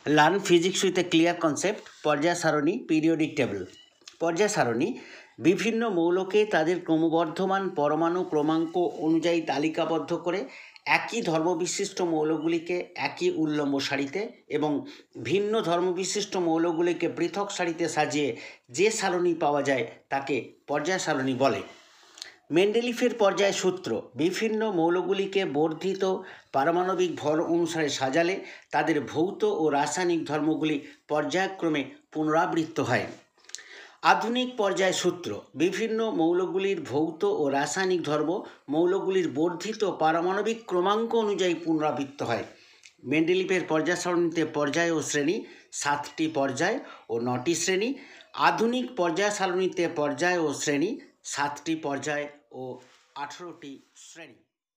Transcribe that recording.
Learn physics with a clear concept. পর্যায় সারণী, periodic table. পর্যায় সারণী বিভিন্ন মৌলকে তাদের ক্রমবর্ধমান পরমাণু ক্রমাঙ্ক অনুযায়ী তালিকাবদ্ধ করে একই ধর্মবিশিষ্ট মৌলগুলিকে একই উল্লম্ব সারিতে এবং ভিন্ন ধর্মবিশিষ্ট মৌলগুলিকে পৃথক সারিতে সাজিয়ে যে সারণী পাওয়া যায় তাকে পর্যায় সারণী বলে। মেন্ডেলিফের পর্যায় সূত্র বিভিন্ন মৌলগুলিকে বর্ধিত পারমাণবিক ভর অনুসারে সাজালে তাদের ভৌত ও রাসায়নিক ধর্মগুলি পর্যায়ক্রমে পুনরাবৃত্ত হয়। আধুনিক পর্যায় সূত্র বিভিন্ন মৌলগুলির ভৌত ও রাসায়নিক ধর্ম মৌলগুলির বর্ধিত পারমাণবিক ক্রমাঙ্ক অনুযায়ী পুনরাবৃত্ত হয়। মেন্ডেলিফের পর্যায় সারণীতে পর্যায় ও শ্রেণী 7টি পর্যায় ও 9টি শ্রেণী। আধুনিক পর্যায় সারণীতে পর্যায় ও শ্রেণী 7টি পর্যায় ও 18টি শ্রেণী।